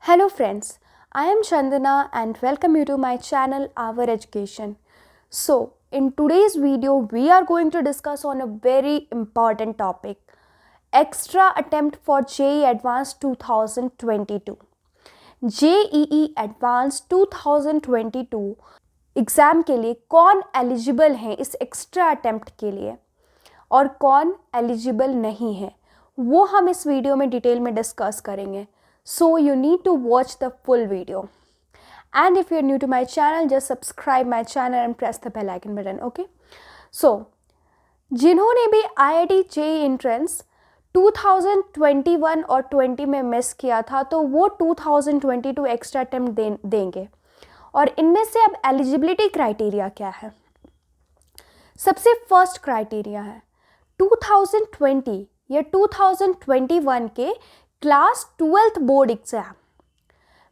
Hello friends, I am Chandana and welcome you to my channel Our Education. So, in today's video we are going to discuss on a very important topic, extra attempt for JEE Advanced 2022. JEE Advanced 2022 exam के लिए कौन eligible हैं इस extra attempt के लिए और कौन eligible नहीं है वो हम इस वीडियो में डिटेल में डिस्कस करेंगे. So you need to watch the full video. And if you're new to my channel, just subscribe my channel and press the bell icon button. Okay? So जिन्होंने भी IIT JEE Entrance 2021 और 20 में miss किया था तो वो 2022 extra attempt देंगे. और इनमें से अब एलिजिबिलिटी क्राइटेरिया क्या है? सबसे फर्स्ट क्राइटेरिया है 2020 या 2021 के क्लास 12th बोर्ड एग्ज़ाम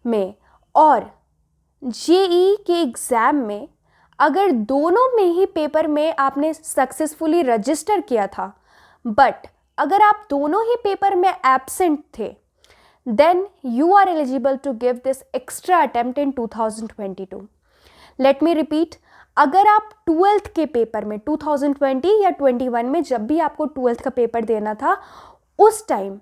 में और जेई के एग्ज़ाम में अगर दोनों में ही पेपर में आपने सक्सेसफुली रजिस्टर किया था बट अगर आप दोनों ही पेपर में एब्सेंट थे then you are eligible to give this extra attempt in 2022. Let me repeat, अगर आप 12th के पेपर में 2020 या 21 में जब भी आपको 12th का पेपर देना था उस टाइम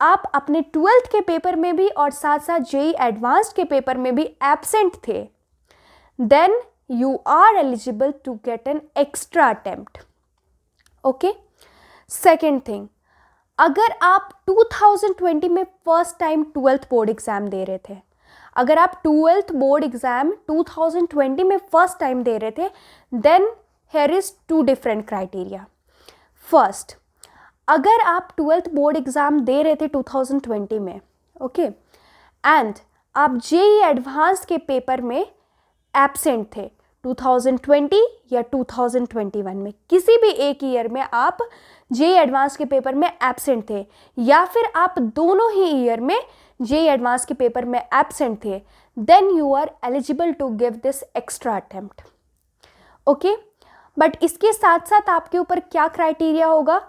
आप अपने 12th के पेपर में भी और साथ साथ जेई एडवांस्ड के पेपर में भी एब्सेंट थे then you are eligible to get an extra attempt. Okay. Second thing, अगर आप 2020 में first time 12th board exam दे रहे थे, अगर आप 12th बोर्ड एग्ज़ाम 2020 में फर्स्ट टाइम दे रहे थे then here is two different criteria. First, अगर आप 12th बोर्ड एग्ज़ाम दे रहे थे 2020 में, ओके, एंड आप जेई एडवांस के पेपर में एब्सेंट थे 2020 या 2021 में, किसी भी एक ईयर में आप जेई एडवांस के पेपर में एब्सेंट थे या फिर आप दोनों ही ईयर में जेई एडवांस के पेपर में एब्सेंट थे then you are eligible to give this extra attempt. Okay. But इसके साथ साथ आपके ऊपर क्या क्राइटेरिया होगा?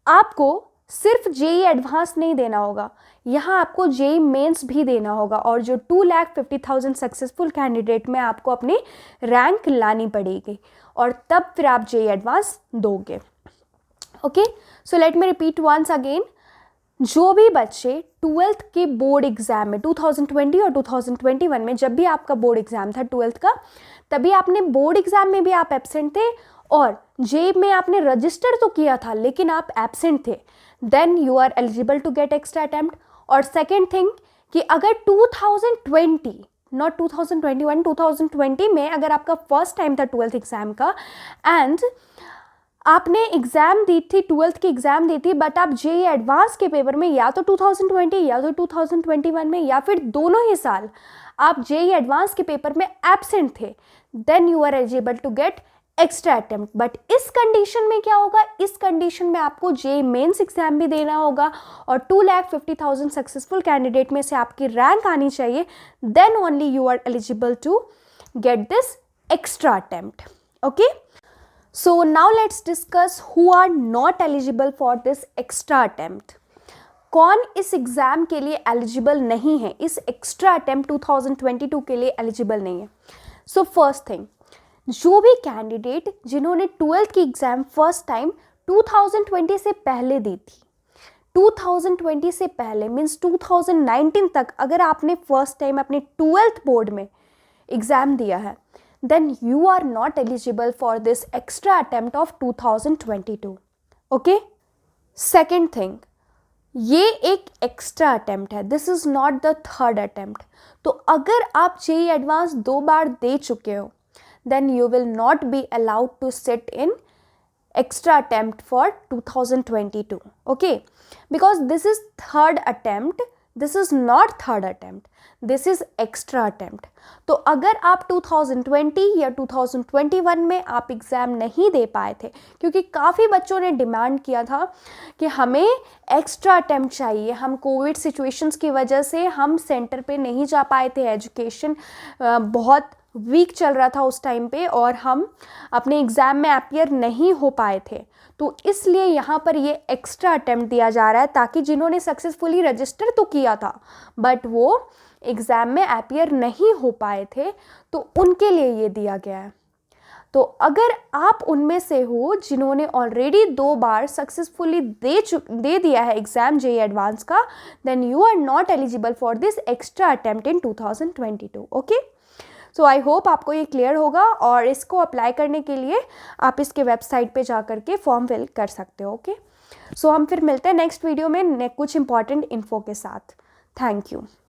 आपको सिर्फ जेई एडवांस नहीं देना होगा, यहाँ आपको जेई मेंस भी देना होगा और जो 2,50,000 सक्सेसफुल कैंडिडेट में आपको अपनी रैंक लानी पड़ेगी और तब फिर आप जेई एडवांस दोगे. Okay. So let me repeat once again, जो भी बच्चे 12th के बोर्ड एग्ज़ाम में 2020 और 2021 में जब भी आपका बोर्ड एग्ज़ाम था 12th का तभी आपने बोर्ड एग्ज़ाम में भी आप एब्सेंट थे और जेई में आपने रजिस्टर तो किया था लेकिन आप एब्सेंट थे then you are eligible to get extra attempt. और सेकेंड थिंग कि अगर 2020 नॉट 2021 2020 में अगर आपका फर्स्ट टाइम था 12th एग्ज़ाम का एंड आपने एग्ज़ाम दी थी 12th की एग्ज़ाम दी थी बट आप जेई एडवांस के पेपर में या तो 2020 या तो 2021 में या फिर दोनों ही साल आप जेई एडवांस के पेपर में एब्सेंट थे then you are eligible to get extra attempt. But इस कंडीशन में क्या होगा? इस कंडीशन में आपको जेई मेंस एग्जाम भी देना होगा और 2,50,000 सक्सेसफुल कैंडिडेट में से आपकी रैंक आनी चाहिए then only you are eligible to get this extra attempt. Okay. So now let's discuss who are not eligible for this extra attempt. कौन इस एग्ज़ाम के लिए एलिजिबल नहीं है, इस एक्स्ट्रा अटेम्प्ट 2022 के लिए एलिजिबल नहीं है. सो फर्स्ट थिंग, जो भी कैंडिडेट जिन्होंने 12th की एग्ज़ाम फर्स्ट टाइम 2020 से पहले दी थी, 2020 से पहले मीन्स 2019 तक अगर आपने फर्स्ट टाइम अपने 12th बोर्ड में एग्ज़ाम दिया है then you are not eligible for this extra attempt of 2022. Okay. Second thing, ये एक एक्स्ट्रा अटेम्प्ट है, this is not the third attempt. तो अगर आप जेई एडवांस 2 बार दे चुके हो then you will not be allowed to sit in extra attempt for 2022. Okay, because this is third attempt, this is not third attempt, this is extra attempt. तो अगर आप 2020 या 2021 में आप एग्ज़ाम नहीं दे पाए थे क्योंकि काफ़ी बच्चों ने डिमांड किया था कि हमें एक्स्ट्रा अटेम्प्ट चाहिए, हम कोविड सिचुएशंस की वजह से हम सेंटर पे नहीं जा पाए थे, एजुकेशन बहुत वीक चल रहा था उस टाइम पे और हम अपने एग्ज़ाम में अपीयर नहीं हो पाए थे, तो इसलिए यहाँ पर ये एक्स्ट्रा अटेम्प्ट दिया जा रहा है ताकि जिन्होंने सक्सेसफुली रजिस्टर तो किया था बट वो एग्ज़ाम में अपीयर नहीं हो पाए थे तो उनके लिए ये दिया गया है। तो अगर आप उनमें से हो जिन्होंने ऑलरेडी 2 बार सक्सेसफुली दे दिया है एग्ज़ाम जेईई एडवांस का, then you are not eligible for this extra attempt in 2022। Okay, so I hope आपको ये क्लियर होगा, और इसको अप्लाई करने के लिए आप इसके वेबसाइट पे जा करके फॉर्म फिल कर सकते हो। ओके, सो हम फिर मिलते हैं नेक्स्ट वीडियो में कुछ इंपॉर्टेंट इन्फो के साथ। Thank you.